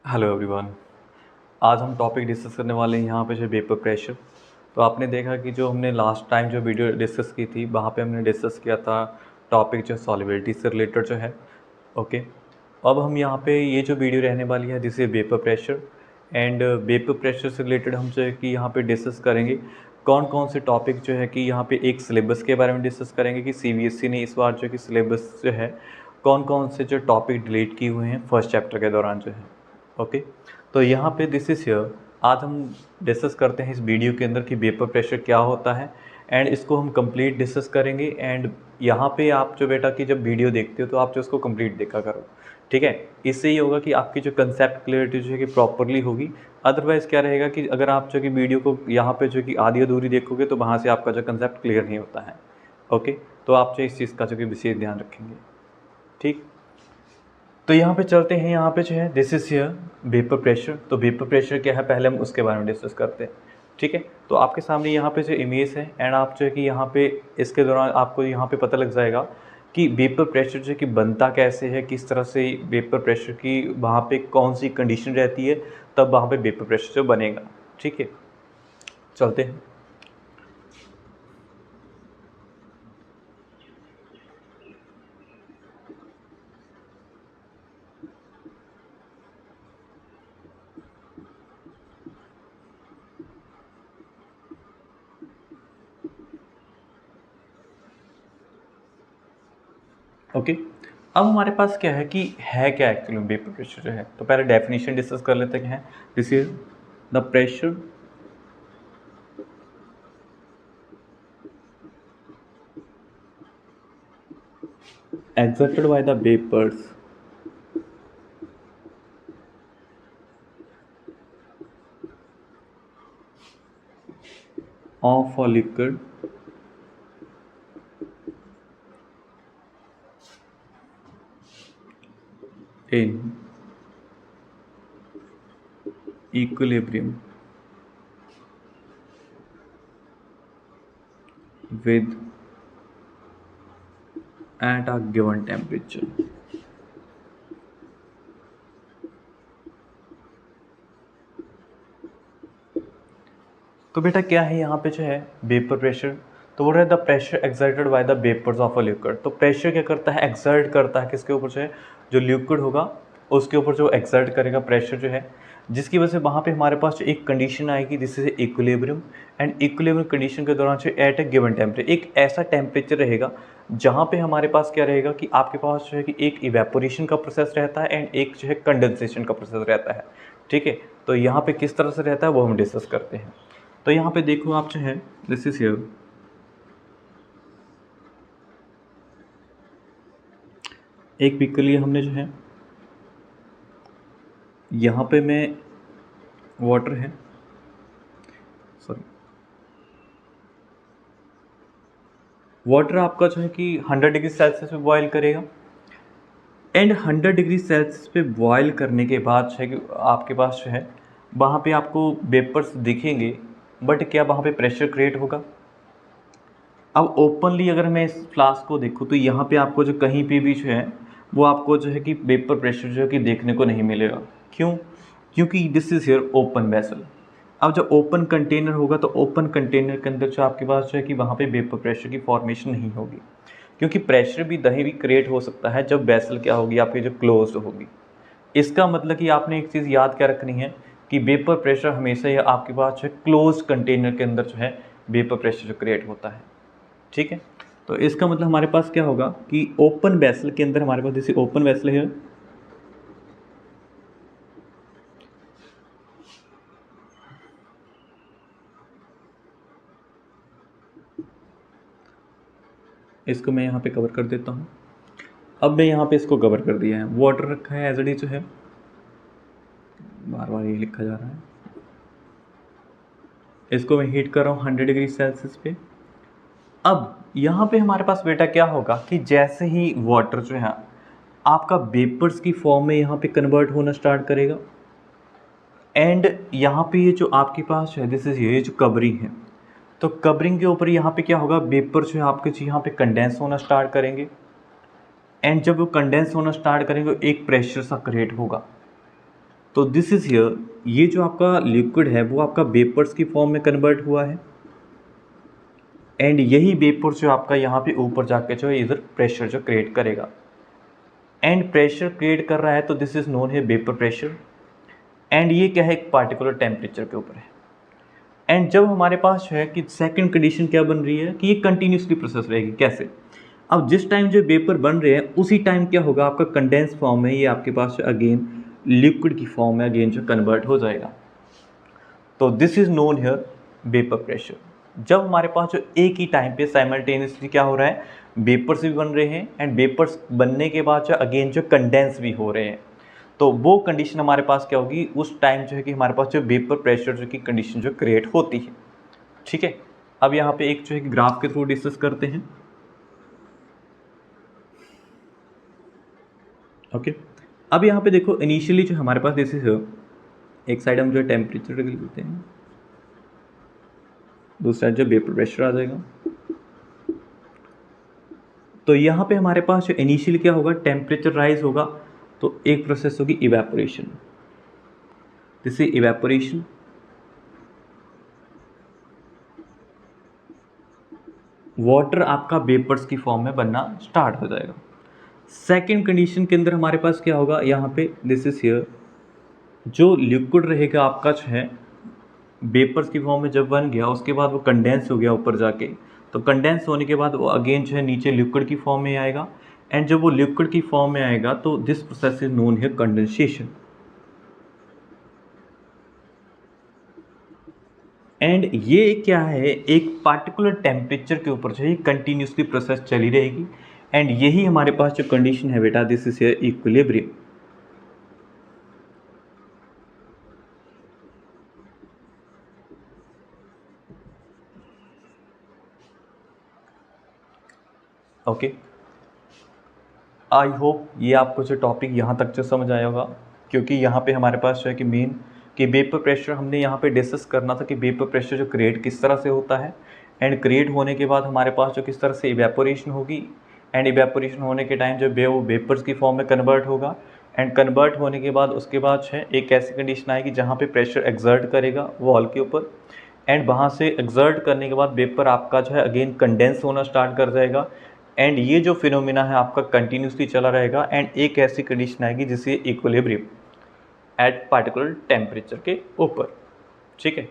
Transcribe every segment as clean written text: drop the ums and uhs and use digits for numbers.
Hello everyone. आज हम topic discuss करने वाले हैं यहाँ पे जो वेपर प्रेशर। तो आपने देखा कि जो हमने लास्ट टाइम जो वीडियो डिस्कस की थी वहाँ पे हमने डिस्कस किया था टॉपिक जो सॉलिबिलिटी से रिलेटेड जो है। ओके, अब हम यहाँ पे ये जो वीडियो रहने वाली है this is vapour pressure and vapour pressure से रिलेटेड हम जो है कि यहाँ पे डिस्कस करेंगे कौन कौन से टॉपिक जो है कि यहाँ पे एक सिलेबस के बारे में डिस्कस करेंगे कि सीबीएसई ने इस बार जो कि सिलेबस जो है कौन कौन से जो टॉपिक डिलीट किए हुए हैं फर्स्ट चैप्टर के दौरान जो है। ओके, तो यहाँ पे दिस इज हियर आज हम डिस्कस करते हैं इस वीडियो के अंदर कि वेपर प्रेशर क्या होता है एंड इसको हम कंप्लीट डिस्कस करेंगे। एंड यहाँ पे आप जो बेटा की जब वीडियो देखते हो तो आप जो उसको कंप्लीट देखा करो, ठीक है। इससे ये होगा कि आपकी जो कंसेप्ट क्लियरिटी जो है कि प्रॉपरली होगी। अदरवाइज़ क्या रहेगा कि अगर आप जो कि वीडियो को यहाँ पे जो कि आधी अधूरी देखोगे तो वहाँ से आपका जो कंसेप्ट क्लियर नहीं होता है। ओके, तो आप जो इस चीज़ का जो कि विशेष ध्यान रखेंगे, ठीक। तो यहाँ पे चलते हैं, यहाँ पे जो है this is here vapour pressure. तो वेपर प्रेशर क्या है पहले हम उसके बारे में डिस्कस करते हैं, ठीक है। तो आपके सामने यहाँ पे जो इमेज है एंड आप जो है कि यहाँ पे इसके दौरान आपको यहाँ पे पता लग जाएगा कि वेपर प्रेशर जो है कि बनता कैसे है, किस तरह से वेपर प्रेशर की वहाँ पे कौन सी कंडीशन रहती है तब वहाँ पे वेपर प्रेशर जो बनेगा, ठीक है। चलते हैं। ओके, अब हमारे पास क्या है कि है क्या एक्चुअली वेपर प्रेशर जो है। तो पहले डेफिनेशन डिस्कस कर लेते हैं। This is the pressure exerted by the vapors of a liquid in equilibrium with at a given temperature। तो बेटा क्या है यहाँ पे जो है वेपर प्रेशर, तो बोल रहा है the pressure exerted by the vapours of a liquid. तो प्रेशर क्या करता है, एक्सर्ट करता है किसके ऊपर जो है, जो लिक्विड होगा उसके ऊपर जो एक्सर्ट करेगा प्रेशर जो है, जिसकी वजह से वहाँ पे हमारे पास जो एक कंडीशन आएगी this is equilibrium. And equilibrium condition के दौरान जो एट ए गिवन टेम्परेचर एक ऐसा टेम्परेचर रहेगा जहाँ पे हमारे पास क्या रहेगा कि आपके पास जो है कि एक इवेपोरेशन का प्रोसेस रहता है एंड एक जो है कंडेंसेशन का प्रोसेस रहता है, ठीक है। तो यहाँ पे किस तरह से रहता है वो हम डिस्कस करते हैं। तो यहाँ पे देखो आप जो है दिस इज हियर एक व्हीकल लिए हमने जो है यहाँ पे मैं वाटर है सॉरी वाटर आपका जो है कि 100 डिग्री सेल्सियस पे बॉयल करेगा एंड 100 डिग्री सेल्सियस पे बॉयल करने के बाद जो है कि आपके पास जो है वहाँ पे आपको वेपर्स दिखेंगे, बट क्या वहाँ पे प्रेशर क्रिएट होगा। अब ओपनली अगर मैं इस फ्लास्क को देखूँ तो यहाँ पे आपको जो कहीं पे भी जो है वो आपको जो है कि वेपर प्रेशर जो है कि देखने को नहीं मिलेगा। क्यों? क्योंकि this is here open vessel. अब जब ओपन कंटेनर होगा तो ओपन कंटेनर के अंदर जो आपके पास जो है कि वहाँ पे वेपर प्रेशर की फॉर्मेशन नहीं होगी, क्योंकि प्रेशर भी दही भी क्रिएट हो सकता है जब वेसल क्या होगी आपकी जो क्लोज होगी। इसका मतलब कि आपने एक चीज़ याद क्या रखनी है कि वेपर प्रेशर हमेशा ही आपके पास जो है क्लोज कंटेनर के अंदर जो है वेपर प्रेशर जो क्रिएट होता है, ठीक है। तो इसका मतलब हमारे पास क्या होगा कि ओपन वेसल के अंदर हमारे पास जैसे ओपन वेसल है, इसको मैं यहाँ पे कवर कर देता हूँ। अब मैं यहाँ पे इसको कवर कर दिया है, वाटर रखा है एज जो है, बार बार ये लिखा जा रहा है। इसको मैं हीट कर रहा हूँ 100 डिग्री सेल्सियस पे। अब यहाँ पे हमारे पास बेटा क्या होगा कि जैसे ही वाटर जो है आपका वेपर्स की फॉर्म में यहाँ पे कन्वर्ट होना स्टार्ट करेगा एंड यहाँ पे ये जो आपके पास है दिस इज ये जो कवरिंग है, तो कवरिंग के ऊपर यहाँ पे क्या होगा वेपर जो है आपके यहाँ पे कंडेंस होना स्टार्ट करेंगे एंड जब वो कंडेंस होना स्टार्ट करेंगे एक प्रेशर सा क्रिएट होगा। तो दिस इज़ हियर, ये जो आपका लिक्विड है वो आपका वेपर्स की फॉर्म में कन्वर्ट हुआ है, एंड यही वेपर जो आपका यहाँ पे ऊपर जाके जो है इधर प्रेशर जो क्रिएट करेगा, एंड प्रेशर क्रिएट कर रहा है, तो दिस इज़ नोन है वेपर प्रेशर। एंड ये क्या है, एक पार्टिकुलर टेम्परेचर के ऊपर है। एंड जब हमारे पास जो है कि सेकंड कंडीशन क्या बन रही है कि ये कंटिन्यूसली प्रोसेस रहेगी। कैसे? अब जिस टाइम जो वेपर बन रहे हैं उसी टाइम क्या होगा, आपका कंडेंस फॉर्म है ये आपके पास अगेन लिक्विड की फॉर्म में अगेन जो कन्वर्ट हो जाएगा। तो this is known here vapour pressure. जब हमारे पास जो एक ही टाइम पे साइमल्टेनियसली क्या हो रहा है, वेपर्स भी बन रहे हैं, एंड वेपर्स बनने के बाद जो अगेन जो कंडेंस भी हो रहे हैं, तो वो कंडीशन हमारे पास क्या होगी, उस टाइम जो है कि हमारे पास जो वेपर प्रेशर जो की कंडीशन जो क्रिएट होती है। ठीक है, अब यहाँ पे एक जो है ग्राफ के थ्रू डिस्कस करते हैं। ओके, अब यहाँ पे देखो इनिशियली जो हमारे पास जैसे एक साइड हम जो टेम्परेचर लेते हैं, दूसरा जो वेपर प्रेशर आ जाएगा। तो यहाँ पे हमारे पास जो इनिशियली क्या होगा, टेम्परेचर राइज होगा, तो एक प्रोसेस होगी evaporation. This is evaporation. Water आपका वेपर्स की फॉर्म में बनना स्टार्ट हो जाएगा। सेकेंड कंडीशन के अंदर हमारे पास क्या होगा, यहाँ पे दिस इज हियर, जो लिक्विड रहेगा आपका जो है वेपर्स की फॉर्म में जब बन गया, उसके बाद वो कंडेंस हो गया ऊपर जाके, तो कंडेंस होने के बाद वो अगेन जो है नीचे लिक्विड की फॉर्म में आएगा, एंड जब वो लिक्विड की फॉर्म में आएगा तो दिस प्रोसेस इज नोन है कंडेंसेशन। एंड ये क्या है, एक पार्टिकुलर टेम्परेचर के ऊपर जो है कंटिन्यूसली प्रोसेस चली रहेगी, एंड यही हमारे पास जो कंडीशन है बेटा, this is equilibrium. Okay, I hope ये आपको जो टॉपिक यहाँ तक जो समझ आया होगा, क्योंकि यहाँ पे हमारे पास जो है कि मेन कि वेपर प्रेशर हमने यहाँ पे डिस्कस करना था कि वेपर प्रेशर जो क्रिएट किस तरह से होता है, एंड क्रिएट होने के बाद हमारे पास जो किस तरह से इवेपोरेशन होगी, एंड इवेपोरेशन होने के टाइम जो वो वेपर्स की फॉर्म में कन्वर्ट होगा, एंड कन्वर्ट होने के बाद उसके बाद जो है एक ऐसी कंडीशन आएगी जहाँ पे प्रेशर एक्सर्ट करेगा वॉल के ऊपर, एंड वहाँ से एक्सर्ट करने के बाद वेपर आपका जो है अगेन कंडेंस होना स्टार्ट कर जाएगा, एंड ये जो फिनोमिना है आपका कंटिन्यूसली चला रहेगा, एंड एक ऐसी कंडीशन आएगी जिसे इक्विलिब्रियम एट पार्टिकुलर टेम्परेचर के ऊपर। ठीक है,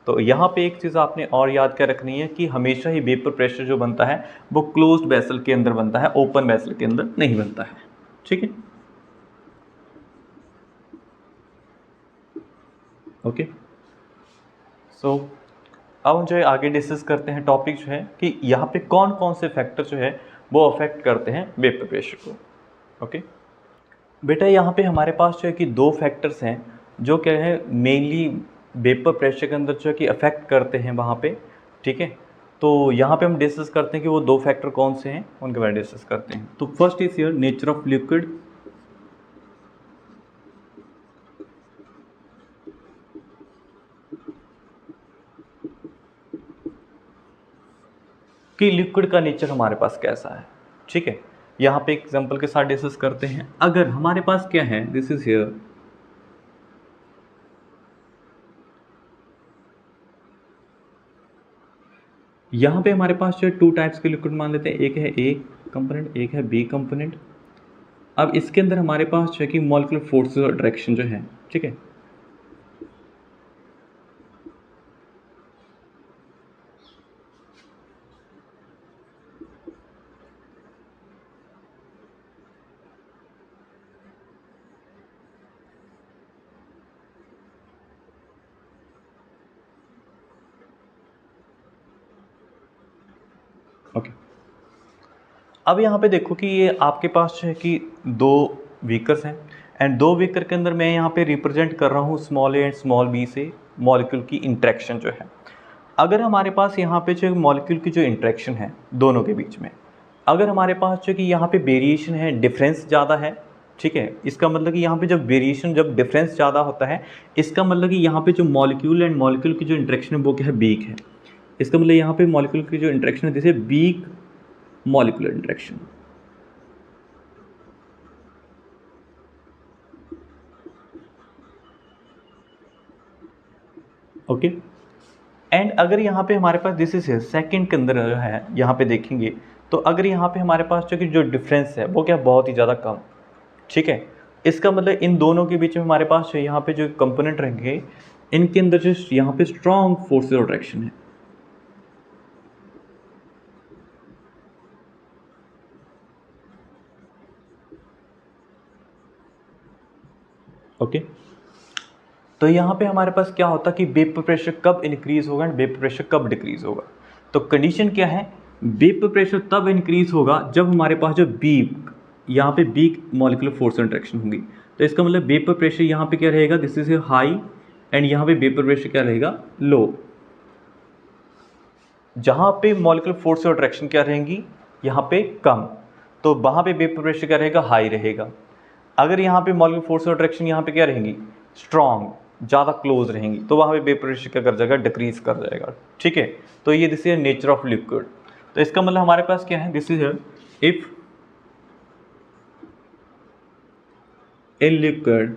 तो यहाँ पे एक चीज़ आपने और याद क्या रखनी है कि हमेशा ही वेपर प्रेशर जो बनता है वो क्लोज्ड वेसल के अंदर बनता है, ओपन वेसल के अंदर नहीं बनता है। ठीक है, ओके। सो अब हम जो है आगे डिस्कस करते हैं टॉपिक जो है कि यहाँ पे कौन कौन से फैक्टर जो है वो अफेक्ट करते हैं वेपर प्रेशर को। ओके बेटा, यहाँ पे हमारे पास जो है कि दो फैक्टर्स हैं जो क्या है मेनली वेपर प्रेशर के अंदर जो है कि अफेक्ट करते हैं वहाँ पे। ठीक है, तो यहाँ पे हम डिस्कस करते हैं कि वो दो फैक्टर कौन से हैं, उनके बारे में डिस्कस करते हैं। तो first is here nature of liquid. कि लिक्विड का नेचर हमारे पास कैसा है। ठीक है, यहाँ पे एग्जांपल के साथ डिस्कस करते हैं। अगर हमारे पास क्या है, दिस इज हियर, यहाँ पे हमारे पास जो है टू टाइप्स के लिक्विड मान लेते हैं, एक है ए कंपोनेंट, एक है बी कंपोनेंट। अब इसके अंदर हमारे पास जो है कि मॉलिक्यूलर फोर्सेस और डायरेक्शन जो है, ठीक है, ओके। अब यहाँ पे देखो कि ये आपके पास जो है कि दो व्हीकल्स हैं, एंड दो व्हीकर के अंदर मैं यहाँ पे रिप्रेजेंट कर रहा हूँ small A and small B से मॉलिक्यूल की इंटरेक्शन जो है। अगर हमारे पास यहाँ पे जो मॉलिक्यूल की जो इंटरेक्शन है दोनों के बीच में, अगर हमारे पास जो कि यहाँ पे वेरिएशन है, डिफरेंस ज़्यादा है, ठीक है, इसका मतलब कि यहाँ पे जब वेरिएशन, जब डिफरेंस ज़्यादा होता है, इसका मतलब कि यहाँ पे जो मॉलिक्यूल एंड मॉलिक्यूल की जो इंटरेक्शन है वो क्या है, वीक है। इसका मतलब यहाँ पे मॉलिक्यूल की जो इंटरेक्शन है जैसे weak molecular interaction. Okay. And अगर यहाँ पे हमारे पास दिस इज सेकंड के अंदर है, यहाँ पे देखेंगे तो अगर यहाँ पे हमारे पास जो डिफरेंस है वो क्या बहुत ही ज़्यादा कम, ठीक है। इसका मतलब इन दोनों के बीच में हमारे पास यहाँ पे जो कंपोनेंट रहेंगे इनके अंदर जो यहाँ पे स्ट्रॉन्ग फोर्स ऑफ अट्रैक्शन है। ओके, तो यहाँ पे हमारे पास क्या होता है कि वेपर प्रेशर कब इंक्रीज होगा एंड वेपर प्रेशर कब डिक्रीज होगा। तो कंडीशन क्या है, वेपर प्रेशर तब इंक्रीज होगा जब हमारे पास जो वीक, यहाँ पे वीक मॉलिक्यूलर फोर्स इंट्रैक्शन होगी। तो इसका मतलब वेपर प्रेशर यहाँ पे क्या रहेगा, दिस इज हाई, एंड यहाँ पे वेपर प्रेशर क्या रहेगा, लो। जहाँ पे मॉलिक्यूलर फोर्स और अट्रैक्शन क्या रहेंगी, यहाँ पे कम, तो वहाँ पे वेपर प्रेशर क्या रहेगा, हाई रहेगा। अगर यहाँ पे मॉलिक्यूलर फोर्स और अट्रैक्शन यहाँ पे क्या रहेंगी, स्ट्रॉन्ग, ज़्यादा क्लोज रहेंगी, तो वहाँ पे वेपर प्रेशर क्या कर जाएगा, डिक्रीज कर जाएगा, ठीक है। तो ये this is nature of liquid. तो इसका मतलब हमारे पास क्या है, this is if a liquid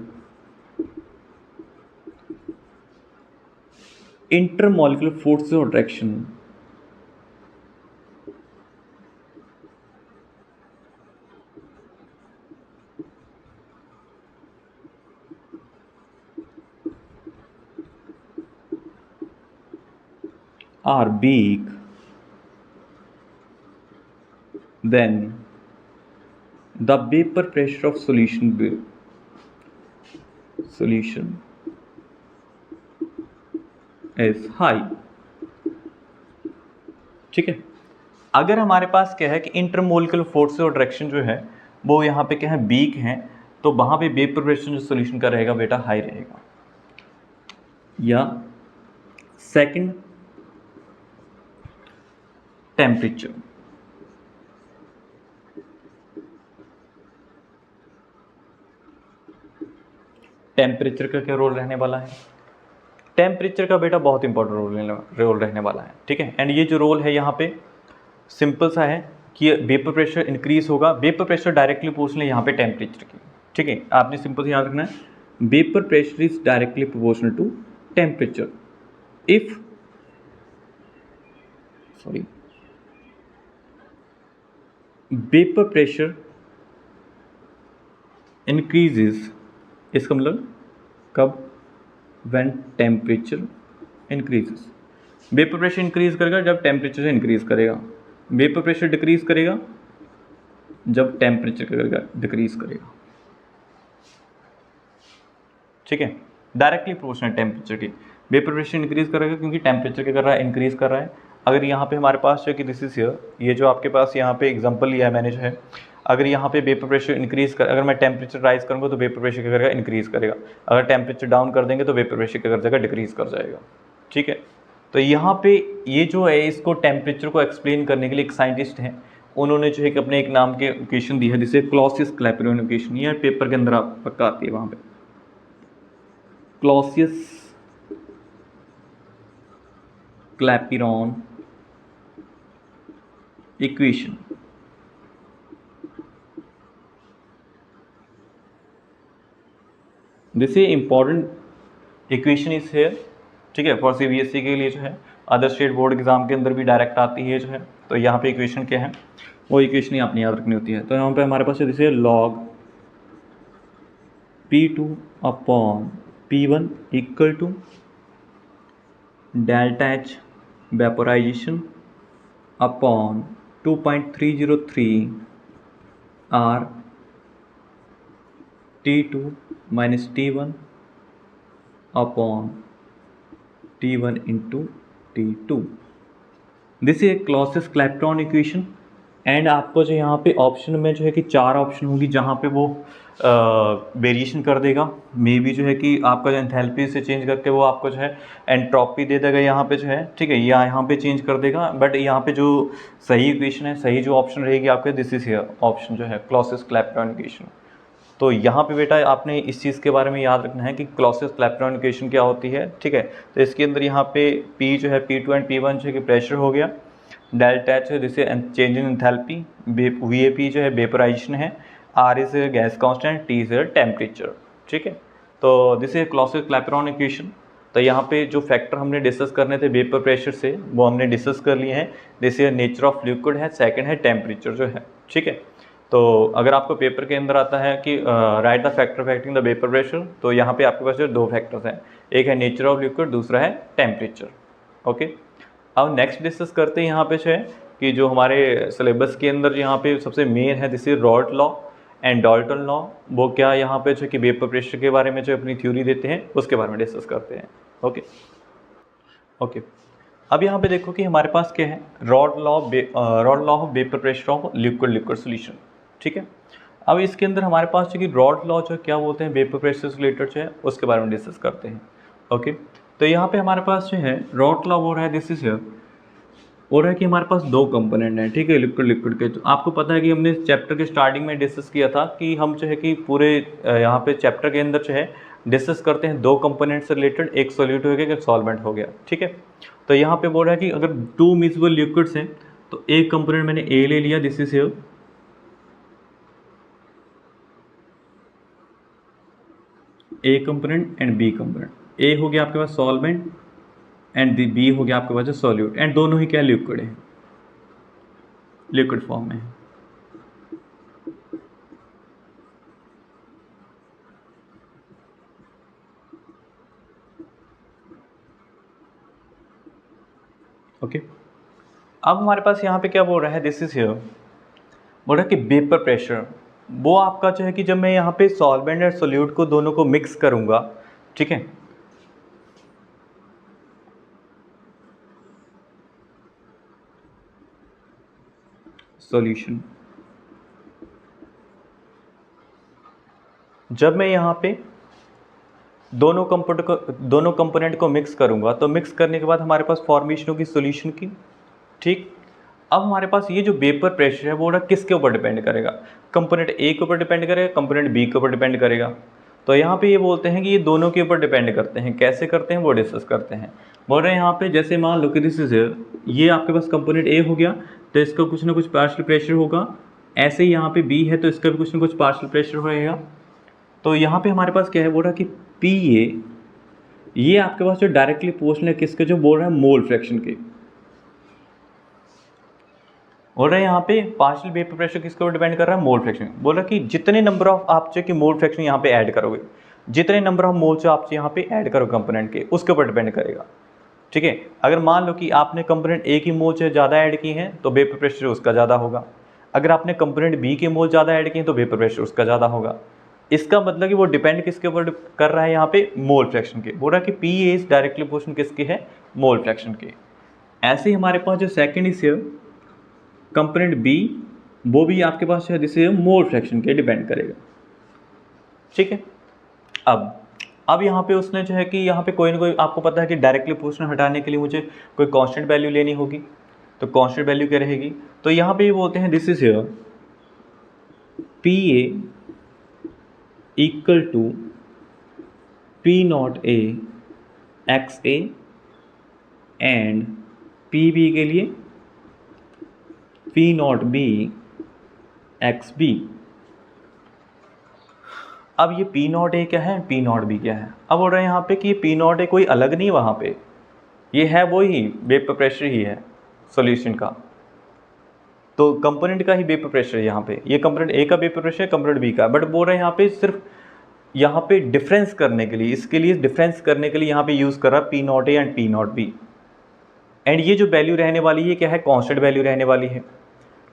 intermolecular forces of attraction are weak, then the vapor pressure of solution is high, ठीक है। अगर हमारे पास क्या है कि इंटरमोलिकुलर फोर्स ऑफ अट्रैक्शन जो है वो यहाँ पे क्या है, वीक है, तो वहाँ पे वेपर प्रेशर जो सोल्यूशन का रहेगा बेटा हाई रहेगा। या सेकंड, टेम्परेचर। टेम्परेचर का क्या रोल रहने वाला है, टेम्परेचर का बेटा बहुत इंपॉर्टेंट रोल रहने वाला है, ठीक है। एंड ये जो रोल है यहाँ पे सिंपल सा है कि वेपर प्रेशर इंक्रीज होगा, वेपर प्रेशर डायरेक्टली प्रोपोर्शनल यहाँ पे टेम्परेचर की, ठीक है। आपने सिंपल से याद रखना है, vapour pressure is directly proportional to temperature. If vapour pressure increases, इसका मतलब कब, when temperature increases. Vapour pressure increase करेगा जब टेम्परेचर से इंक्रीज करेगा, वेपर प्रेशर डिक्रीज करेगा जब टेम्परेचर करेगा डिक्रीज करेगा, ठीक है। डायरेक्टली प्रोपोर्शनल टेम्परेचर की, वेपर प्रेशर इंक्रीज करेगा क्योंकि टेम्परेचर क्या कर रहा है, इंक्रीज कर रहा है। अगर यहाँ पे हमारे पास जो कि दिस इज हियर, ये जो आपके पास यहाँ पे एग्जांपल लिया है मैंने जो है, अगर यहाँ पे वेपर प्रेशर इंक्रीज कर, अगर मैं टेम्परेचर राइज करूँगा तो वेपर प्रेशर क्या करेगा, इंक्रीज करेगा। अगर टेम्परेचर डाउन कर देंगे तो वेपर प्रेशर क्या कर जाएगा, डिक्रीज कर जाएगा, ठीक है। तो यहाँ पे ये जो है, इसको टेम्परेचर को एक्सप्लेन करने के लिए एक साइंटिस्ट हैं, उन्होंने जो है कि अपने एक नाम के इक्वेशन दी है जिसे क्लॉसियस क्लैपेरॉन इक्वेशन, ये पेपर के अंदर आप पक्का आती है वहाँ पे, Clausius Clapeyron equation. This is important equation is here, ठीक है, फॉर सीबीएसई के लिए जो है, अदर स्टेट बोर्ड एग्जाम के अंदर भी डायरेक्ट आती है जो है। तो यहाँ पे इक्वेशन क्या है, वो इक्वेशन ही आपने याद रखनी होती है। तो यहाँ पे हमारे पास जैसे log P2 upon P1 equal to delta H vaporisation upon 2.303 R T2 minus T1 upon T1 into T2। This is Clausius Clapeyron equation. And आपको जो यहाँ पे ऑप्शन में जो है कि 4 ऑप्शन होगी जहाँ पे वो वेरिएशन कर देगा, मे बी जो है कि आपका जो एंथैल्पी से चेंज करके वो आपको जो है एंट्रोपी दे देगा यहाँ पे जो है, ठीक है, या यहाँ पे चेंज कर देगा। बट यहाँ पे जो सही इक्वेशन है, सही जो ऑप्शन रहेगी आपके, दिस इज हियर ऑप्शन जो है क्लॉसियस क्लैपेरॉन इक्वेशन। तो यहाँ पे बेटा आपने इस चीज़ के बारे में याद रखना है कि क्लॉसियस क्लैपेरॉन इक्वेशन क्या होती है, ठीक है। तो इसके अंदर यहाँ पे P जो है P2 एंड P1 जो है कि प्रेशर हो गया, डेल्टा एच है जिसे चेंज इन एंथैल्पी, VAP जो है वेपोराइजेशन है, R is gas constant, T is temperature, ठीक है। तो this is Clausius Clapeyron equation. तो तो यहाँ पे जो फैक्टर हमने डिस्कस करने थे वेपर प्रेशर से वो हमने डिस्कस कर लिए हैं। जैसे नेचर ऑफ लिक्विड है, सेकंड है टेम्परेचर जो है, ठीक है। तो अगर आपको पेपर के अंदर आता है कि right the factor affecting the vapour pressure, तो यहाँ पे आपके पास जो दो फैक्टर्स हैं, एक है नेचर ऑफ लिक्विड, दूसरा है टेम्परेचर। ओके, अब नेक्स्ट डिस्कस करते हैं यहाँ पे जो है कि जो हमारे सिलेबस के अंदर यहाँ पे सबसे मेन है this is Raoult law and Dalton law. वो क्या यहाँ पे जो कि वेपर प्रेशर के बारे में जो अपनी थ्योरी देते हैं उसके बारे में डिस्कस करते हैं। ओके ओके, अब यहाँ पे देखो कि हमारे पास क्या है, Raoult law of vapour pressure of liquid solution, ठीक है। अब इसके अंदर हमारे पास जो कि रॉल्ट लॉ जो क्या बोलते हैं वेपर प्रेशर से रिलेटेड जो है उसके बारे में डिस्कस करते हैं। ओके, तो यहाँ पे हमारे पास जो है रॉल्ट लॉ हो रहा है दिस इज हो रहा है कि हमारे पास दो कंपोनेंट हैं, ठीक है, लिक्विड के। तो आपको पता है कि हमने चैप्टर के स्टार्टिंग में डिस्कस किया था कि हम जो है कि पूरे यहाँ पे चैप्टर के अंदर जो है डिस्कस करते हैं दो कंपोनेंट से रिलेटेड, एक सॉल्यूट हो गया, एक सॉल्वेंट हो गया, ठीक है। तो यहाँ पे बोल रहा है कि अगर टू मिक्सिबल लिक्विड्स हैं तो एक कंपोनेंट मैंने ए ले लिया, this is A component and B component. A हो गया आपके पास सॉल्वेंट एंड बी हो गया आपके पास जो सॉल्यूट, एंड दोनों ही क्या लिक्विड है, लिक्विड फॉर्म में है। ओके, अब हमारे पास यहाँ पे क्या बोल रहा है, दिस इज हियर बोल रहा है कि वेपर प्रेशर वो आपका जो है कि जब मैं यहाँ पे सॉल्वेंट और सोल्यूट को दोनों को मिक्स करूँगा, ठीक है, सॉल्यूशन, जब मैं यहाँ पे दोनों कंपोनेंट को मिक्स करूँगा तो मिक्स करने के बाद हमारे पास फॉर्मेशन होगी सॉल्यूशन की, ठीक। अब हमारे पास ये जो वेपर प्रेशर है वो किसके ऊपर डिपेंड करेगा, कंपोनेंट ए के ऊपर डिपेंड करेगा, कंपोनेंट बी के ऊपर डिपेंड करेगा। तो यहाँ पे ये बोलते हैं कि ये दोनों के ऊपर डिपेंड करते हैं, कैसे करते हैं वो डिस्कस करते हैं। बोल रहे हैं यहाँ पे जैसे मान लो कि दिस इज ये आपके पास कंपोनेंट ए हो गया तो इसका कुछ ना कुछ पार्शियल प्रेशर होगा, ऐसे ही यहाँ पे बी है तो इसका भी कुछ ना कुछ पार्शियल प्रेशर होएगा। तो यहाँ पे हमारे पास क्या है, बोल रहा है कि पी ये आपके पास जो डायरेक्टली प्रोपोर्शनल है किसके, जो बोल रहा है मोल फ्रैक्शन के। बोल रहे हैं यहाँ पे पार्शियल वेपर प्रेशर किसके ऊपर डिपेंड कर रहा है, मोल फ्रैक्शन। बोल रहा है कि जितने नंबर ऑफ आप जो कि मोल फ्रैक्शन यहाँ पे ऐड करोगे, जितने नंबर ऑफ मोल जो आप यहाँ पे ऐड करोगे कंपोनेंट के, उसके ऊपर डिपेंड करेगा, ठीक है। अगर मान लो कि आपने कंपोनेंट ए की मोल जो ज़्यादा ऐड की हैं तो वेपर प्रेशर उसका ज़्यादा होगा, अगर आपने कंपोनेंट बी के मोल ज़्यादा ऐड किए हैं तो वेपर प्रेशर उसका ज़्यादा होगा। इसका मतलब कि वो डिपेंड किसके ऊपर कर रहा है, यहाँ पे मोल फ्रैक्शन के। बोल रहा है कि P A is directly proportional किसके है, मोल फ्रैक्शन के। ऐसे ही हमारे पास जो सेकंड इज कंपोनेंट बी, वो भी आपके पास है जिसे मोल फ्रैक्शन के डिपेंड करेगा, ठीक है। अब यहाँ पे उसने जो है कि यहाँ पे कोई ना कोई, आपको पता है कि डायरेक्टली प्रोपोर्शनल हटाने के लिए मुझे कोई कांस्टेंट वैल्यू लेनी होगी, तो कांस्टेंट वैल्यू क्या रहेगी, तो यहाँ पे ये बोलते हैं this is P A equal to P not A X A and P B के लिए P not B x B. अब ये पी नॉट ए क्या है, पी नॉट बी क्या है। अब बोल रहे हैं यहाँ पे कि ये पी नॉट ए कोई अलग नहीं, वहाँ पे ये है वही वेपर प्रेशर ही है सॉल्यूशन का, तो कंपोनेंट का ही वेपर प्रेशर है यहाँ पे। ये कंपोनेंट ए का वेपर प्रेशर है, कंपोनेंट बी का, बट बोल रहे हैं यहाँ पे सिर्फ यहाँ पे डिफरेंस करने के लिए, इसके लिए डिफरेंस करने के लिए यहाँ पे यूज़ कर रहा है P not A and P not B. And ये जो वैल्यू रहने वाली है क्या है, कांस्टेंट वैल्यू रहने वाली है,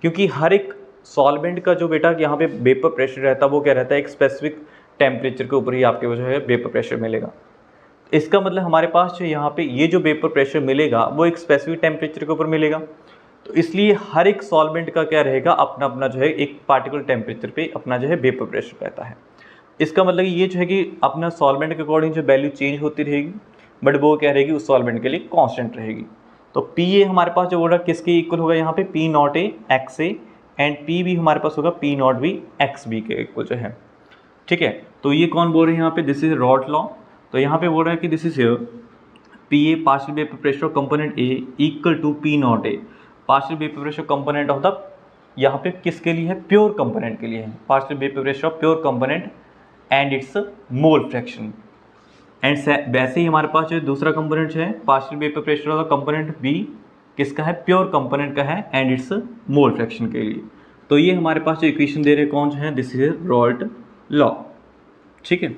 क्योंकि हर एक सॉल्वेंट का जो बेटा यहाँ पे वेपर प्रेशर रहता है वो क्या रहता है, एक स्पेसिफिक टेम्परेचर के ऊपर ही आपके जो है वेपर प्रेशर मिलेगा। इसका मतलब हमारे पास जो यहाँ पे ये जो वेपर प्रेशर मिलेगा वो एक स्पेसिफिक टेम्परेचर के ऊपर मिलेगा, तो इसलिए हर एक सॉल्वेंट का क्या रहेगा, अपना अपना जो है एक पार्टिकुलर टेम्परेचर पे अपना जो है वेपर प्रेशर रहता है। इसका मतलब ये जो है कि अपना सॉल्वेंट के अकॉर्डिंग जो वैल्यू चेंज होती रहेगी, बट वो क्या रहेगी उस सॉल्वेंट के लिए कांस्टेंट रहेगी। तो पी ए हमारे पास जो बोल रहा है किसके इक्वल होगा, यहाँ पे P not A X A and P B हमारे पास होगा P not B x B के इक्वल जो है, ठीक है। तो ये कौन बोल रहे हैं यहाँ पे, दिस इज रॉल्ट लॉ। तो यहाँ पे बोल रहा है कि this is P A partial vapour pressure of component A equal to P not A partial vapour pressure component of the, यहाँ पे किसके लिए है, प्योर कंपोनेंट के लिए है, partial vapour pressure of pure component and it's mole fraction and वैसे ही हमारे पास जो दूसरा कंपोनेंट है पार्शियल वेपर प्रेशर वाला कंपोनेंट बी किसका है, प्योर कंपोनेंट का है एंड इट्स मोल फ्रैक्शन के लिए। तो ये हमारे पास जो इक्वेशन दे रहे कौन है, दिस इज रॉल्ट लॉ, ठीक है।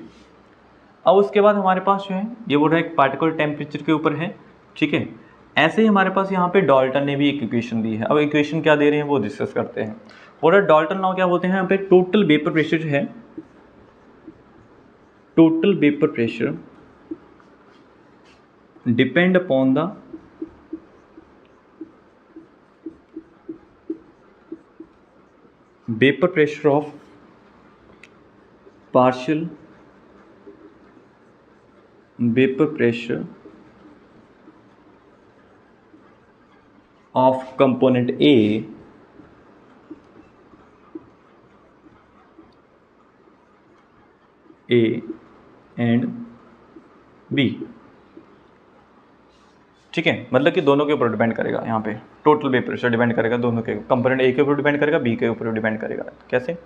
अब उसके बाद हमारे पास जो है ये बोल रहा है एक पार्टिकुलर टेम्परेचर के ऊपर है, ठीक है। ऐसे ही हमारे पास यहाँ पे डाल्टन ने भी एक इक्वेशन दी है। अब इक्वेशन क्या दे रहे हैं वो डिस्कस करते हैं। बोल रहा है डाल्टन लॉ क्या बोलते हैं, यहाँ पे टोटल वेपर प्रेशर जो है, total vapour pressure depend upon the vapour pressure of partial vapour pressure of component A and B, ठीक है। मतलब कि दोनों के ऊपर डिपेंड करेगा, यहाँ पे टोटल वेपर प्रेशर डिपेंड करेगा दोनों के, कंपोनेंट ए के ऊपर डिपेंड करेगा, बी के ऊपर डिपेंड करेगा, कैसे।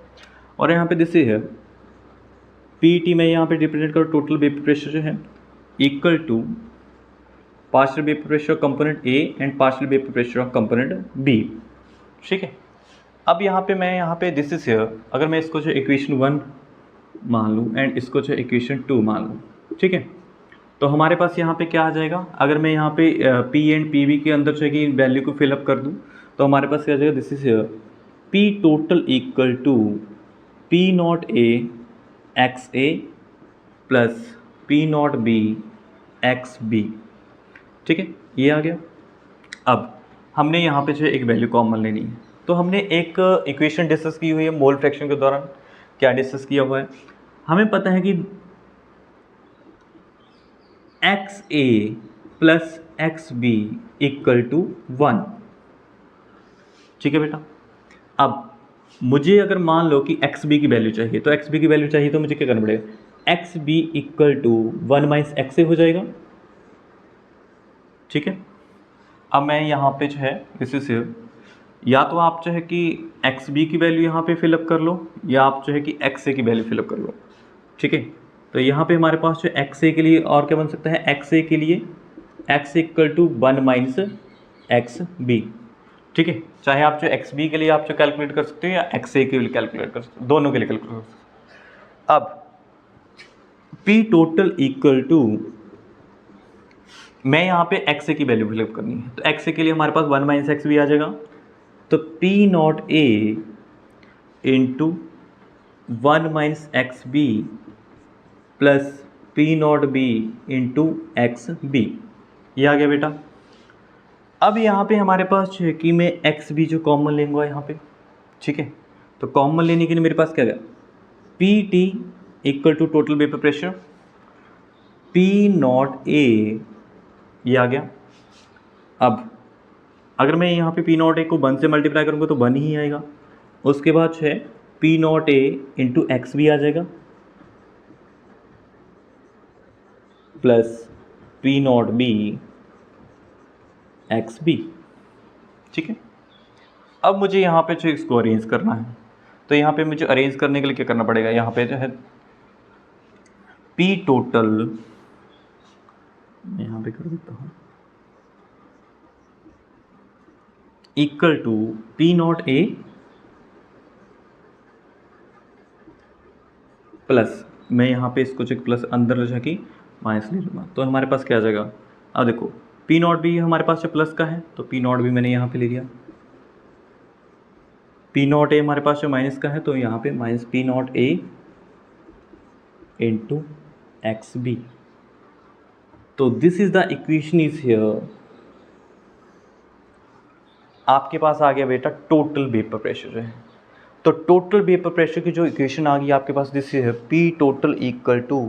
और यहाँ पे दिस है पी टी में यहाँ पे रिप्रेजेंट करो टोटल वेपर प्रेशर जो है equal to partial vapour pressure of component A and partial vapour pressure of component B, ठीक है। अब यहाँ पे दिस इज हियर, अगर मैं इसको जो इक्वेशन 1 मान लूँ एंड इसको जो इक्वेशन 2 मान लूँ, ठीक है, तो हमारे पास यहाँ पे क्या आ जाएगा। अगर मैं यहाँ पे पी एंड पी बी के अंदर जो है कि वैल्यू को फिलअप कर दूँ तो हमारे पास क्या आ जाएगा, this is here P total equal to P not A X A plus P not B x B, ठीक है, ये आ गया। अब हमने यहाँ पे जो है एक वैल्यू कॉमन लेनी है, तो हमने एक इक्वेशन डिस्कस की हुई है मोल फ्रैक्शन के दौरान। क्या डिस्कस किया हुआ है, हमें पता है कि X A plus X B equal to 1, ठीक है बेटा। अब मुझे अगर मान लो कि एक्स बी की वैल्यू चाहिए, तो एक्स बी की वैल्यू चाहिए तो मुझे क्या करना पड़ेगा, x B equal to 1 minus x A हो जाएगा, ठीक है। अब मैं यहाँ पे जो है इसी या तो आप जो है कि एक्स बी की वैल्यू यहाँ पे फिलअप कर लो या आप जो है कि एक्स ए की वैल्यू फिलअप कर लो, ठीक है। तो यहाँ पे हमारे पास जो एक्स ए के लिए और क्या बन सकता है, एक्स ए के लिए X equal to 1 minus X B, ठीक है। चाहे आप जो एक्स बी के लिए आप जो कैलकुलेट कर सकते हो या एक्स ए के लिए कैलकुलेट कर सकते हो, दोनों के लिए कैलकुलेट कर सकते हो। अब पी टोटल इक्वल टू, मैं यहाँ पे एक्स ए की वैल्यू फिलअप करनी है, तो एक्स ए के लिए हमारे पास 1 माइनस एक्स बी आ जाएगा, तो P not A into 1 minus X B plus P not B into x B, ये आ गया बेटा। अब यहाँ पे हमारे पास जो है कि मैं एक्स बी जो कॉमन लेंगे यहाँ पे, ठीक है। तो कॉमन लेने के लिए मेरे पास क्या गया, P T equal to total vapour pressure P not A, ये आ गया। अब अगर मैं यहाँ पे पी नॉट ए को 1 से मल्टीप्लाई करूँगा तो 1 ही आएगा। उसके बाद जो है P not A into x B आ जाएगा plus P not B x B, ठीक है। अब मुझे यहाँ पे जो इसको अरेंज करना है, तो यहाँ पे मुझे अरेंज करने के लिए क्या करना पड़ेगा, यहाँ पे जो है पी टोटल, मैं यहाँ पे कर देता हूँ, equal to P not A plus, मैं यहाँ पे इसको जो प्लस अंदर जो है कि माइनस ले लूँगा, तो हमारे पास क्या आ जाएगा। अब देखो पी नॉट बी हमारे पास जो प्लस का है, तो पी नॉट बी मैंने यहाँ पे ले लिया, पी नॉट ए हमारे पास जो माइनस का है, तो यहाँ पे minus P not A into x B. तो this is the equation is here, आपके पास आ गया बेटा टोटल वेपर प्रेशर है। तो टोटल वेपर प्रेशर की जो इक्वेशन आ गई आपके पास, दिस है P total equal to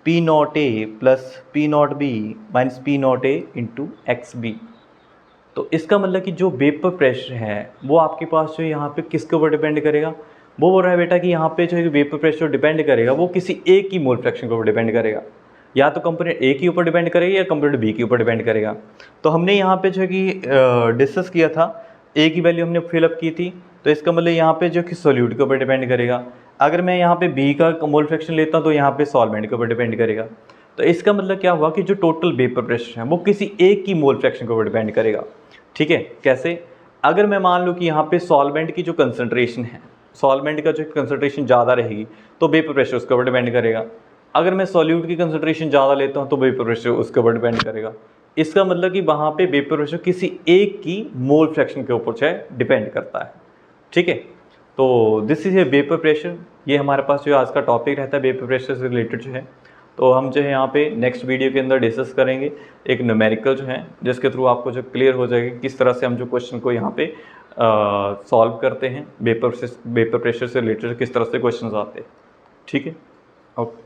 P not A plus P not B minus P not A into x B. तो इसका मतलब कि जो वेपर प्रेशर है वो आपके पास जो यहाँ पे किसके ऊपर डिपेंड करेगा, वो बोल रहा है बेटा कि यहाँ पे जो है वेपर प्रेशर डिपेंड करेगा वो किसी एक की मोल फ्रैक्शन के ऊपर डिपेंड करेगा, या तो कंपोनेंट ए के ऊपर डिपेंड करेगा या कंपोनेंट बी के ऊपर डिपेंड करेगा। तो हमने यहाँ पे जो है कि डिस्कस किया था, ए की वैल्यू हमने फिलअप की थी, तो इसका मतलब यहाँ पे जो कि सॉल्यूट के ऊपर डिपेंड करेगा। अगर मैं यहाँ पे बी का मोल फ्रैक्शन लेता हूँ तो यहाँ पे सॉल्वेंट के ऊपर डिपेंड करेगा। तो इसका मतलब क्या हुआ कि जो टोटल वेपर प्रेशर है वो किसी एक की मोल फ्रैक्शन के ऊपर डिपेंड करेगा। ठीक है, कैसे? अगर मैं मान लूँ कि यहाँ पे सॉल्वेंट की जो कंसनट्रेशन है, सॉल्वेंट का जो कंसनट्रेशन ज़्यादा रहेगी तो वेपर प्रेशर उसके ऊपर डिपेंड करेगा। अगर मैं सॉल्यूट की कंसनट्रेशन ज़्यादा लेता हूँ तो वेपर प्रेशर उसके ऊपर डिपेंड करेगा। इसका मतलब कि वहाँ पे वेपर प्रेशर किसी एक की मोल फ्रैक्शन के ऊपर जो है डिपेंड करता है। ठीक है, तो this is A vapour pressure. ये हमारे पास जो आज का टॉपिक रहता है वेपर प्रेशर से रिलेटेड जो है। तो हम जो है यहाँ पे नेक्स्ट वीडियो के अंदर डिस्कस करेंगे एक न्यूमेरिकल जो है, जिसके थ्रू आपको जो क्लियर हो जाएगा किस तरह से हम जो क्वेश्चन को यहाँ पे सॉल्व करते हैं, वेपर प्रेशर से रिलेटेड किस तरह से क्वेश्चन आते हैं। ठीक है, ओके।